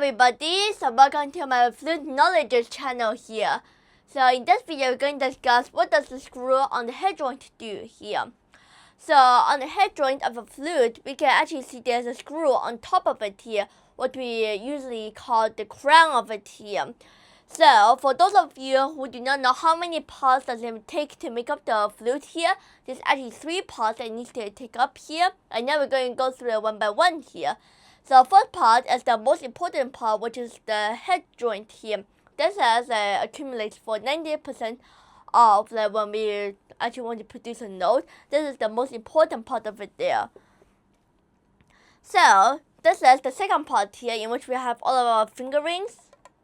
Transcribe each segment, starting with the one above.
everybody, so welcome to my Flute Knowledge channel here. So in this video we're going to discuss what does the screw on the head joint do here. So on the head joint of a flute, we can actually see there's a screw on top of it here, what we usually call the crown of it here. So for those of you who do not know how many parts does it take to make up the flute here, there's actually 3 parts that needs to take up here, and now we're going to go through it one by one here. So the first part is the most important part, which is the head joint here. This has accumulates for 90% of when we actually want to produce a note. This is the most important part of it there. So this is the second part here, in which we have all of our fingerings,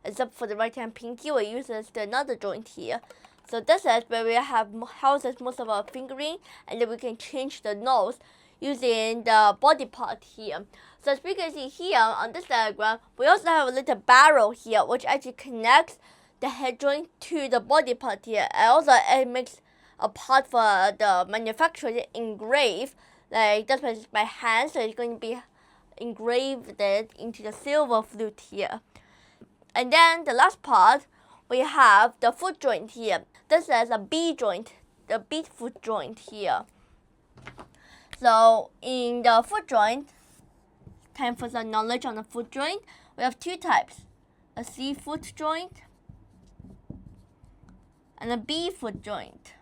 except for the right hand pinky, we use another joint here. So this is where we have houses most of our fingering, and then we can change the notes using the body part here. So as we can see here on this diagram, we also have a little barrel here, which actually connects the head joint to the body part here. And also it makes a part for the manufacturer to engrave, like that's by hand, so it's going to be engraved into the silver flute here. And then the last part, we have the foot joint here. This is a B joint, the bead foot joint here. So in the foot joint, time for some knowledge on the foot joint, we have 2 types, a C foot joint and a B foot joint.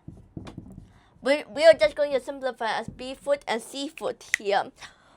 We are just going to simplify as B foot and C foot here.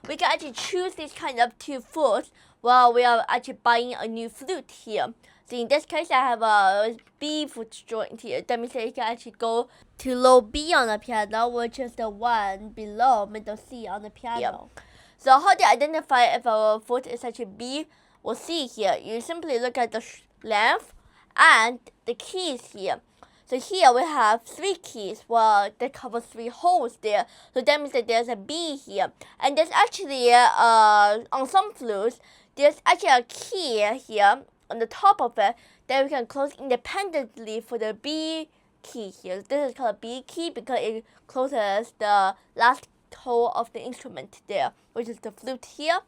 We can actually choose these kind of 2 foots while we are actually buying a new flute here. So in this case, I have a B foot joint here. That means that you can actually go to low B on the piano, which is the one below middle C on the piano. Yep. So how to identify if our foot is actually B or C here? You simply look at the length and the keys here. So here we have 3 keys, well, that covers 3 holes there. So that means that there's a B here. And there's actually, on some flutes, there's actually a key here on the top of it that we can close independently for the B key here. This is called a B key because it closes the last hole of the instrument there, which is the flute here.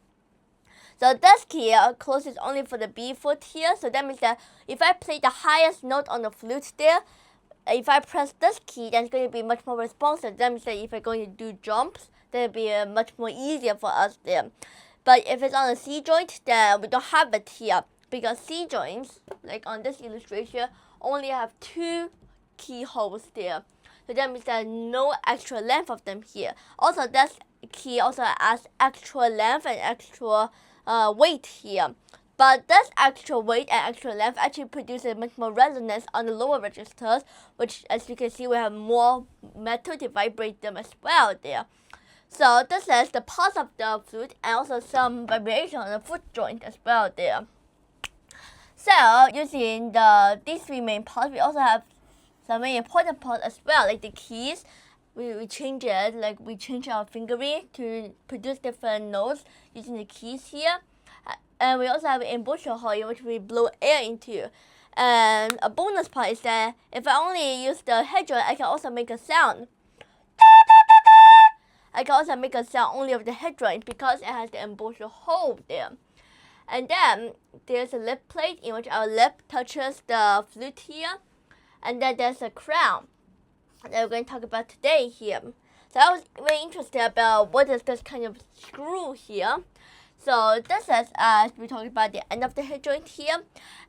So this key closes only for the B foot here. So that means that if I play the highest note on the flute there, if I press this key, then it's going to be much more responsive. That means that if I'm going to do jumps, then it'll be much more easier for us there. But if it's on a C joint, then we don't have it here, because C joints, like on this illustration, only have 2 keyholes there. So that means there's no extra length of them here. Also, this key also adds extra length and extra weight here. But this extra weight and extra length actually produces much more resonance on the lower registers, which, as you can see, we have more metal to vibrate them as well there. So this is the parts of the flute, and also some variation on the foot joint as well there. So using these 3 main parts, we also have some very important parts as well, like the keys. We change it, like we change our fingering to produce different notes using the keys here. And we also have an embouchure hole in which we blow air into. And a bonus part is that if I only use the head joint, I can also make a sound. I can also make a sound only of the head joint because it has the embouchure hole there. And then there's a lip plate in which our lip touches the flute here. And then there's a crown that we're going to talk about today here. So I was very interested about what is this kind of screw here. So this is, as we talked about, the end of the head joint here,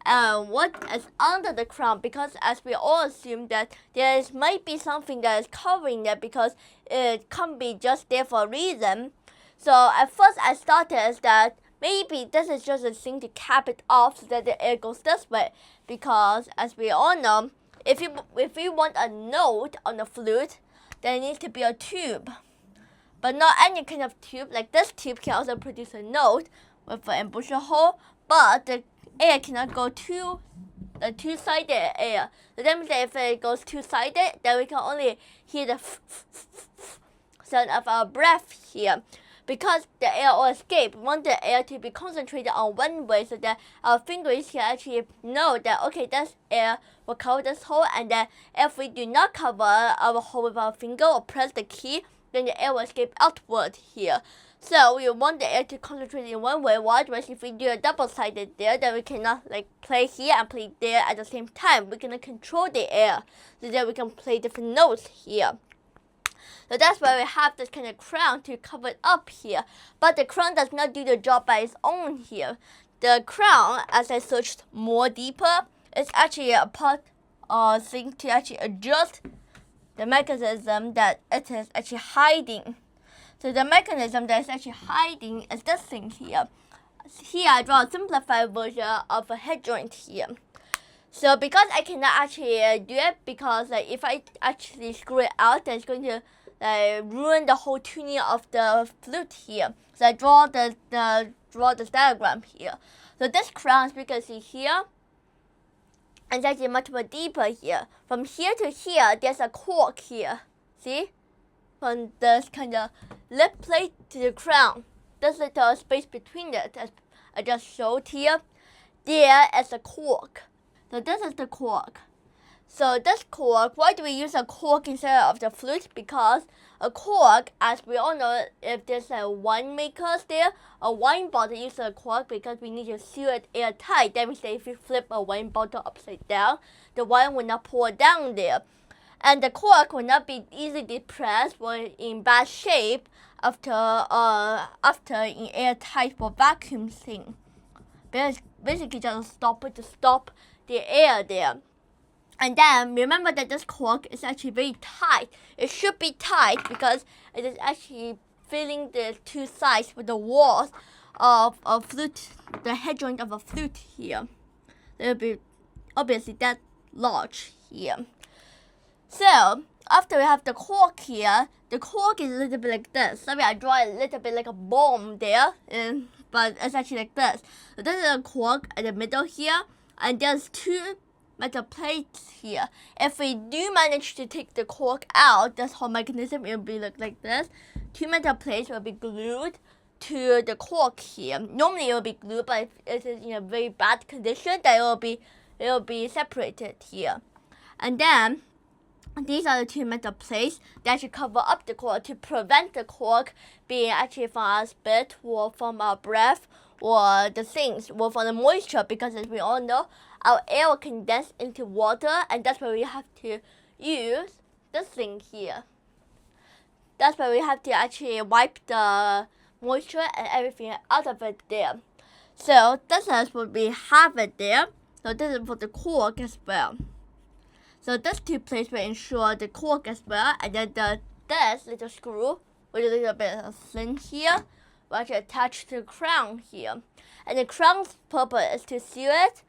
and what is under the crown, because as we all assume that there might be something that is covering that, because it can't be just there for a reason. So at first I started that maybe this is just a thing to cap it off so that the air goes this way, because as we all know, if you want a note on the flute, there needs to be a tube. But not any kind of tube, like this tube can also produce a note with an embouchure hole, but the air cannot go to the 2-sided air. So that means that if it goes 2-sided, then we can only hear the sound of our breath here. Because the air will escape, we want the air to be concentrated on one way so that our fingers can actually know that, okay, this air will cover this hole, and then if we do not cover our hole with our finger or press the key, then the air will escape outward here. So we want the air to concentrate in one way. Otherwise, if we do a double-sided there, then we cannot like play here and play there at the same time. We cannot control the air, so that we can play different notes here. So that's why we have this kind of crown to cover it up here. But the crown does not do the job by its own here. The crown, as I searched more deeper, is actually a part of thing to actually adjust the mechanism that it is actually hiding. So the mechanism that is actually hiding is this thing here. Here I draw a simplified version of a head joint here. So because I cannot actually do it, because if I actually screw it out, then it's going to ruin the whole tuning of the flute here. So I draw the diagram here. So this crown, as you can see here, it's actually much more deeper here. From here to here, there's a cork here. See? From this kind of lip plate to the crown. This little space between it, as I just showed here, there is a cork. So this is the cork. So this cork, why do we use a cork instead of the flute? Because a cork, as we all know, if there's a wine maker there, a wine bottle uses a cork because we need to seal it airtight. That means that if you flip a wine bottle upside down, the wine will not pour down there. And the cork will not be easily depressed or in bad shape after in airtight or vacuum thing. Basically just stop it to stop the air there. And then remember that this cork is actually very tight. It should be tight because it is actually filling the two sides with the walls of a flute, the head joint of a flute here. It will be obviously that large here. So after we have the cork here, the cork is a little bit like this. Sorry, I draw a little bit like a bomb there, but it's actually like this. So this is a cork at the middle here, and there's two metal plates here. If we do manage to take the cork out, this whole mechanism will be like this. Two metal plates will be glued to the cork here. Normally it will be glued, but if it is in a very bad condition, then it will be separated here. And then these are the two metal plates that should cover up the cork to prevent the cork being actually from our spit or from our breath or the things or from the moisture, because as we all know, our air will condense into water, and that's why we have to use this thing here. That's why we have to actually wipe the moisture and everything out of it there. So this is what we have it there. So this is for the cork as well. So these two plates will ensure the cork as well, and then this little screw with a little bit of thin here will actually attach to the crown here. And the crown's purpose is to seal it,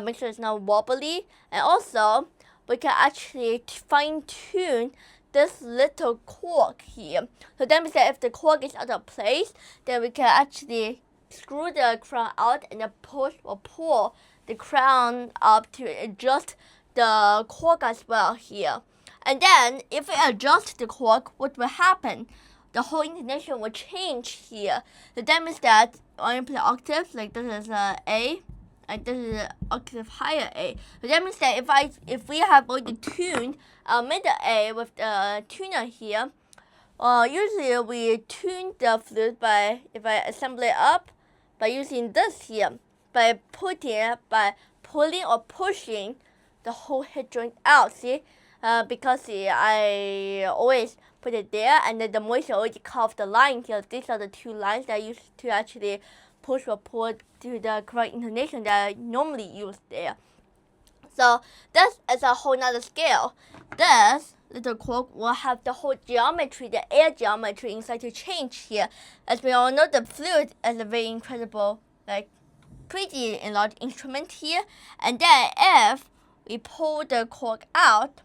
make sure it's not wobbly, and also we can actually fine-tune this little cork here. So that means that if the cork is out of place, then we can actually screw the crown out and then push or pull the crown up to adjust the cork as well here. And then if we adjust the cork, what will happen? The whole intonation will change here. So that means that when you play octaves, like this is A, and this is an octave higher A. So that means that if we have already tuned our middle A with the tuner here, usually we tune the flute by, if I assemble it up, by using this here, by pulling or pushing the whole head joint out, see? Because I always put it there, and then the moisture already carved the line here. These are the two lines that I use to actually push or pull to the correct intonation that I normally use there. So this is a whole nother scale. This little cork will have the whole geometry, the air geometry inside to change here. As we all know, the flute is a very incredible, pretty enlarged instrument here. And then if we pull the cork out,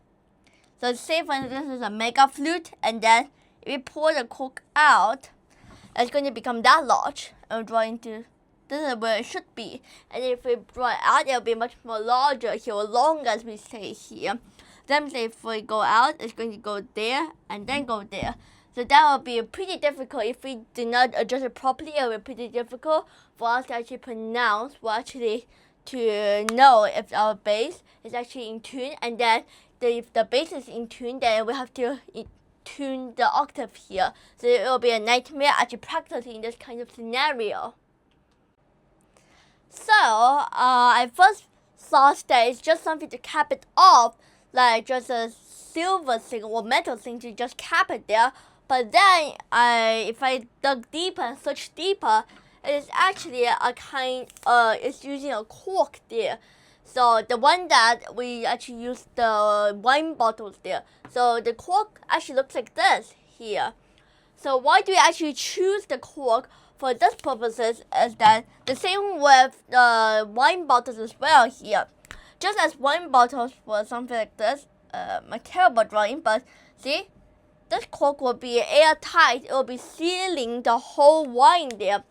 so say for instance this is a mega flute, and then if we pull the cork out, it's going to become that large. And we'll draw into, this is where it should be. And if we draw it out, it'll be much more larger here, or longer as we say here. Then if we go out, it's going to go there and then go there. So that will be pretty difficult if we do not adjust it properly. It will be pretty difficult for us to actually pronounce, or actually to know if our bass is actually in tune. And then if the bass is in tune, then we have to tune the octave here. So it will be a nightmare actually practicing this kind of scenario. So I first thought that it's just something to cap it off, like just a silver thing or metal thing to just cap it there. But then if I dug deeper and searched deeper, it is actually it's using a cork there. So the one that we actually use the wine bottles there. So the cork actually looks like this here. So why do we actually choose the cork for this purposes is that the same with the wine bottles as well here. Just as wine bottles for something like this, my terrible drawing, but see, this cork will be airtight. It will be sealing the whole wine there.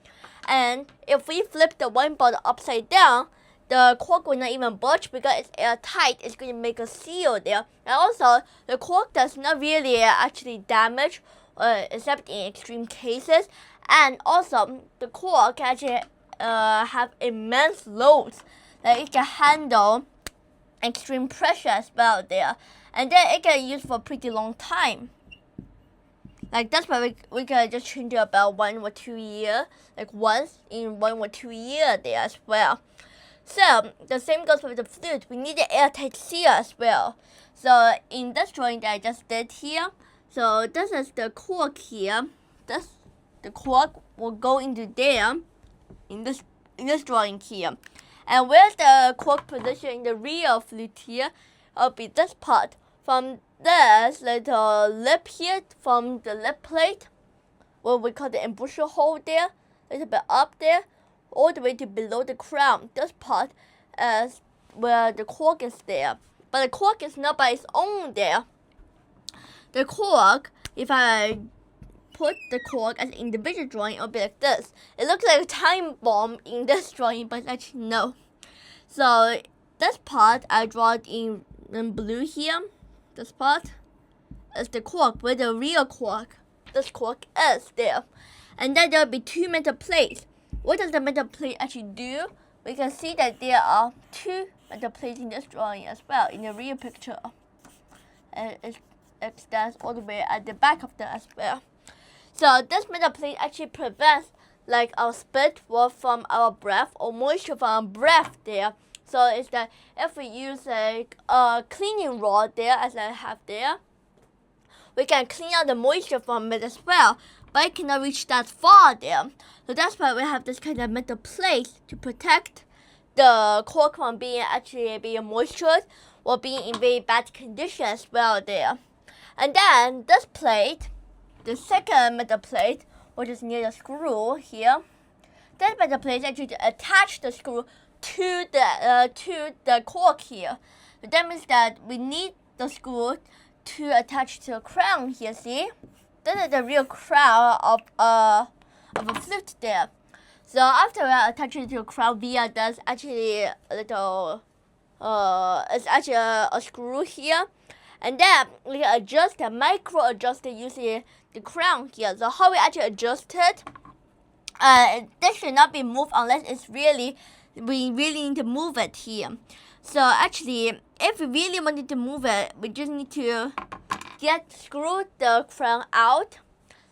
And if we flip the wine bottle upside down, the cork will not even budge because it's airtight. It's going to make a seal there. And also, the cork does not really actually damage, except in extreme cases. And also, the cork actually have immense loads. Like it can handle extreme pressure as well there. And then it can use for a pretty long time. Like that's why we can just change it about 1 or 2 years. Like once in 1 or 2 years there as well. So the same goes with the flute. We need an airtight seal as well. So in this drawing that I just did here, so this is the cork here. The cork will go into there in this drawing here. And where's the cork position in the real flute here? It'll be this part. From this little lip here, from the lip plate, what we call the embouchure hole there, a little bit up there, all the way to below the crown. This part is where the cork is there. But the cork is not by its own there. The cork, if I put the cork as an individual drawing, it'll be like this. It looks like a time bomb in this drawing, but actually no. So this part I draw it in blue here. This part is the cork, where the real cork, this cork is there. And then there will be 2 metal plates. What does the metal plate actually do? We can see that there are 2 metal plates in this drawing as well, in the real picture. And it extends all the way at the back of that as well. So this metal plate actually prevents like our spit from our breath or moisture from our breath there. So it's that if we use a cleaning rod there, as I have there, we can clean out the moisture from it as well, but it cannot reach that far there. So that's why we have this kind of metal plate to protect the cork from being moisturized or being in very bad condition as well there. And then this plate, the second metal plate, which is near the screw here, that metal plate is actually to attach the screw to the cork here. So that means that we need the screw to attach to the crown here. See, this is the real crown of a flute there. So after we attach it to the crown via there's actually a little it's actually a screw here, and then we can adjust the micro adjuster using the crown here. So how we actually adjust it? This should not be moved unless we really need to move it here. So actually, if we really wanted to move it, we just need to screw the crown out.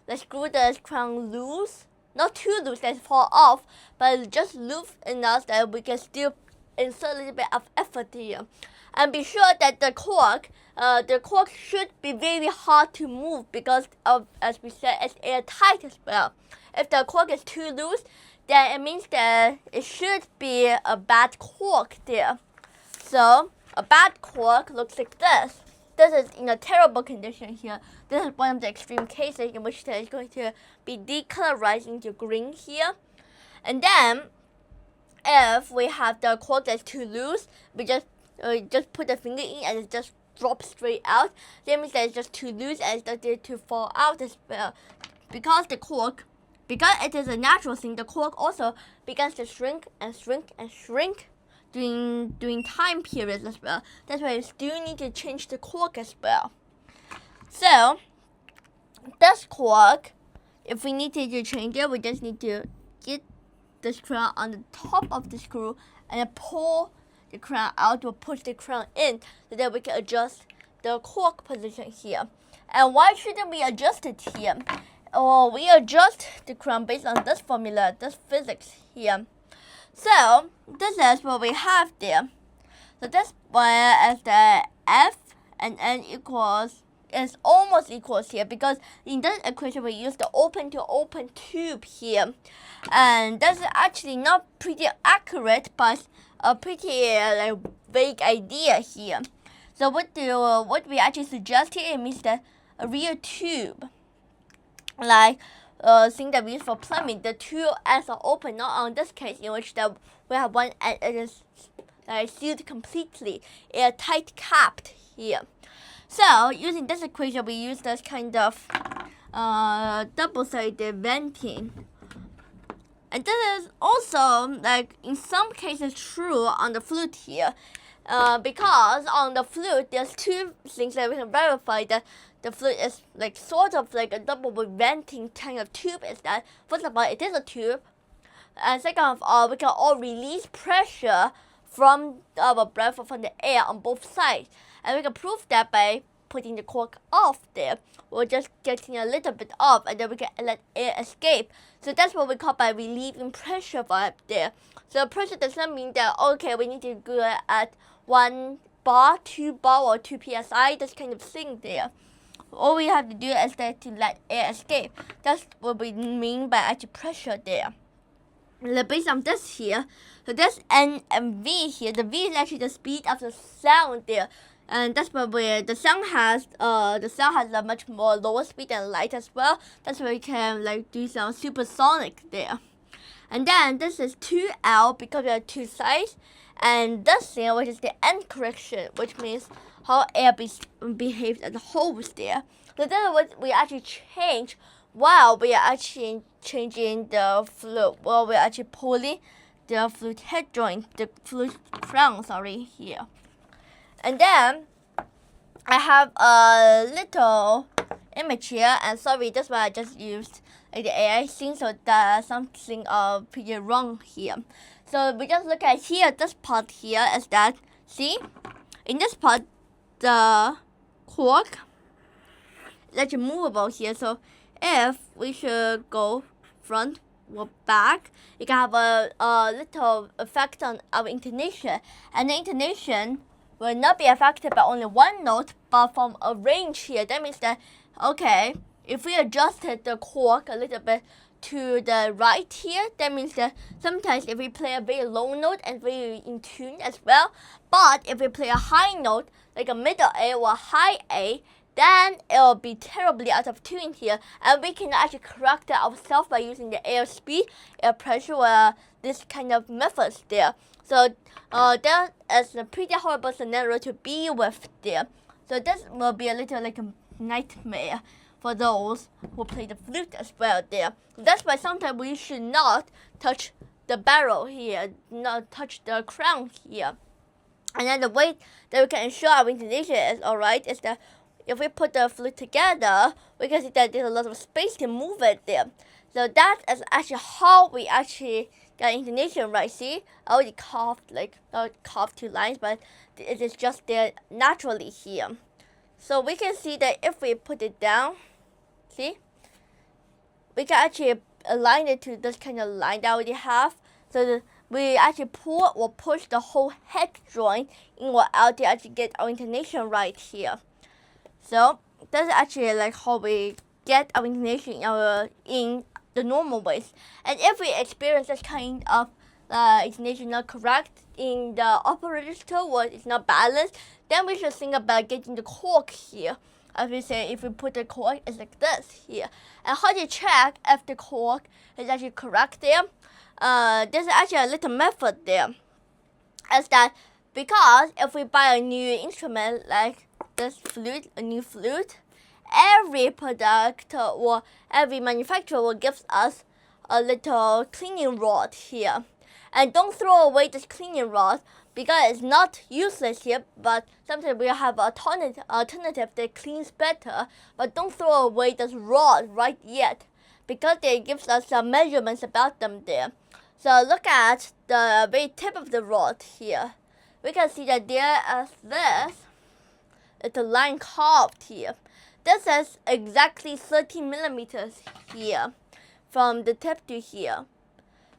Let's screw the crown loose, not too loose that it fall off, but just loose enough that we can still insert a little bit of effort here. And be sure that the cork should be very hard to move because of, as we said, it's airtight as well. If the cork is too loose, then it means that it should be a bad cork there. So a bad cork looks like this. This is in a terrible condition here. This is one of the extreme cases in which it is going to be decolorized into green here. And then if we have the cork that's too loose, we just put the finger in and it just drops straight out. That means that it's just too loose and it's started to fall out as well. Because it is a natural thing, the cork also begins to shrink and shrink and shrink during time periods as well. That's why you still need to change the cork as well. So this cork, if we need to change it, we just need to get the crown on the top of the screw and then pull the crown out or push the crown in so that we can adjust the cork position here. And why shouldn't we adjust it here? Or we adjust the crown based on this formula, this physics here. So this is what we have there. So this where as the F and N equals is almost equals here, because in this equation we use the open to open tube here, and that's actually not pretty accurate, but a pretty like vague idea here. So what we actually suggest here, it means that a real tube, like thing that we use for plumbing, the two ends are open, not on this case in which that we have one end it is sealed completely, tight capped here. So using this equation, we use this kind of double-sided venting. And this is also, like, in some cases true on the flute here. Because on the flute, there's two things that we can verify that the flute is like sort of like a double venting kind of tube. Is that, first of all, it is a tube. And second of all, we can all release pressure from our breath or from the air on both sides. And we can prove that by putting the cork off there. We're just getting a little bit off, and then we can let air escape. So that's what we call by relieving pressure from up there. So pressure does not mean that, okay, we need to go at 1 bar, 2 bar, or 2 psi, this kind of thing there. All we have to do is that to let air escape. That's what we mean by actual pressure there. Based on this here, so that's N and V here. The V is actually the speed of the sound there, and that's where the sound has a much more lower speed than light as well. That's where we can like do some supersonic there. And then this is 2L because we have two sides, and this here, which is the N correction, which means how air behaves as a whole there. So that's what we actually change while we are actually changing the flute. Well, we're actually pulling the flute head joint, the flute crown, here. And then I have a little image here, and sorry, that's why I just used like the AI thing, so there's something pretty wrong here. So we just look at here, this part here is that, see, in this part, the cork is actually movable here. So if we should go front or back, it can have a little effect on our intonation, and the intonation will not be affected by only one note, but from a range here. That means that, okay, if we adjusted the cork a little bit to the right here, that means that sometimes if we play a very low note and very in tune as well, but if we play a high note, like a middle A or a high A, then it will be terribly out of tune here, and we can actually correct that ourselves by using the air speed, air pressure, or this kind of methods there. So that is a pretty horrible scenario to be with there. So this will be a little like a nightmare for those who play the flute as well there. That's why sometimes we should not touch the barrel here, not touch the crown here. And then the way that we can ensure our intonation is alright is that if we put the flute together, we can see that there's a lot of space to move it there. So that is actually how we actually get intonation right. See, I already carved not carved two lines, but it is just there naturally here. So we can see that if we put it down, see, we can actually align it to this kind of line that I already have. So we actually pull or push the whole head joint in or out to actually get our intonation right here. So that's actually like how we get our intonation in the normal ways. And if we experience this kind of intonation not correct in the upper register, or it's not balanced, then we should think about getting the cork here. As we say, if we put the cork, it's like this here. And how do you check if the cork is actually correct there? There's actually a little method there. Is that because if we buy a new instrument like this flute, a new flute, every product or every manufacturer will give us a little cleaning rod here. And don't throw away this cleaning rod because it's not useless here, but sometimes we have alternative that cleans better. But don't throw away this rod right yet because they gives us some measurements about them there. So look at the very tip of the rod here. We can see that there is this it's a line carved here. This is exactly 30 millimeters here from the tip to here.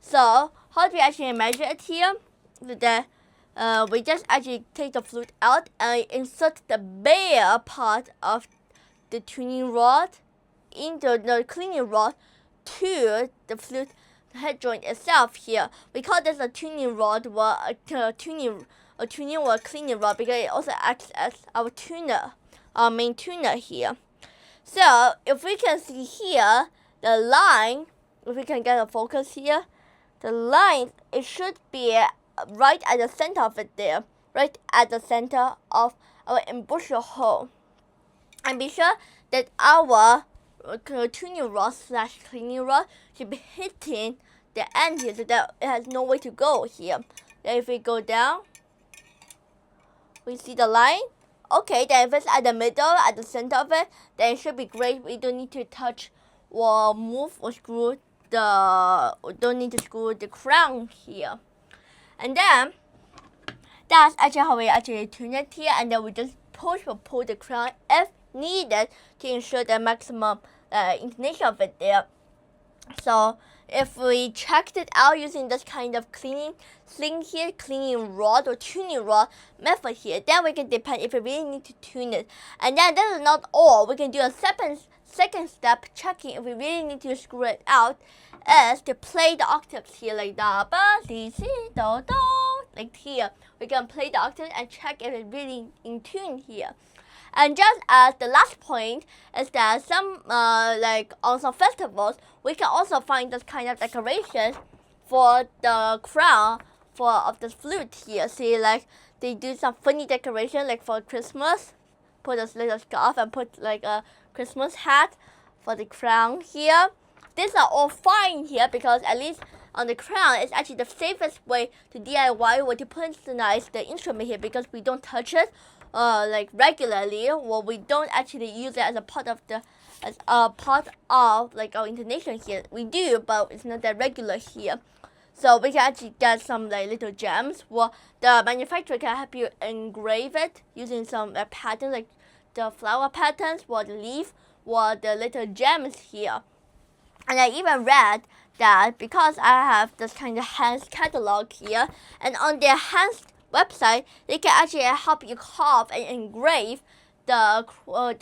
So how do we actually measure it here? We just actually take the flute out and insert the bare part of the tuning rod into the cleaning rod to the flute head joint itself here. We call this a tuning rod or a tuning or cleaning rod because it also acts as our tuner, our main tuner here. So if we can see here, the line, if we can get a focus here, the line, it should be right at the center of it there, right at the center of our embouchure hole. And be sure that our tuning rod / cleaning rod should be hitting the end here so that it has no way to go here. Then if we go down, we see the line. Okay, then if it's at the middle, at the center of it, then it should be great. We don't need to touch or move or screw the crown here. And then that's actually how we actually tune it here, and then we just push or pull the crown if needed to ensure the maximum intonation of it there. So if we checked it out using this kind of cleaning rod or tuning rod method here, then we can depend if we really need to tune it. And then this is not all. We can do a second step checking if we really need to screw it out is to play the octaves here like da ba si si do do, like here. We can play the octaves and check if it's really in tune here. And just as the last point is that some like on some festivals we can also find this kind of decoration for the crown of the flute here. See, like they do some funny decoration like for Christmas, put a little scarf and put like a Christmas hat for the crown here. These are all fine here because at least on the crown it's actually the safest way to DIY or to personalize the instrument here because we don't touch it like regularly, or we don't actually use it as a part of like our intonation here. We do, but it's not that regular here. So we can actually get some like little gems, or the manufacturer can help you engrave it using some patterns like the flower patterns or the leaf or the little gems here. And I even read that because I have this kind of Hans catalog here, and on their Hans website, they can actually help you carve and engrave the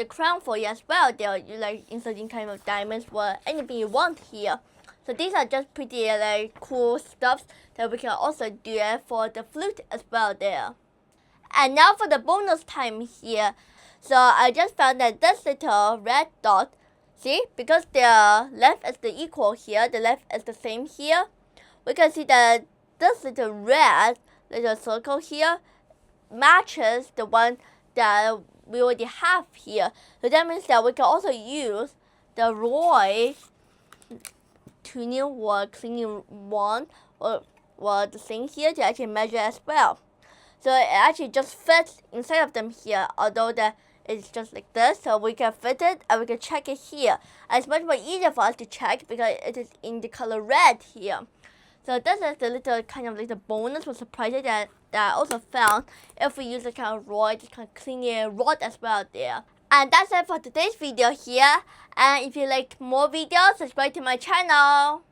crown for you as well. They're like inserting kind of diamonds or anything you want here. So these are just pretty like cool stuff that we can also do for the flute as well there. And now for the bonus time here. So I just found that this little red dot, see, because the left is the equal here, the left is the same here, we can see that this little red little circle here matches the one that we already have here. So that means that we can also use the Roy tuning or cleaning wand or the thing here to actually measure as well. So it actually just fits inside of them here, although it's just like this. So we can fit it and we can check it here. And it's much more easier for us to check because it is in the color red here. So this is the little bonus or surprise that I also found if we use the kind of rod, this kind of cleaning rod as well there. And that's it for today's video here. And if you like more videos, subscribe to my channel.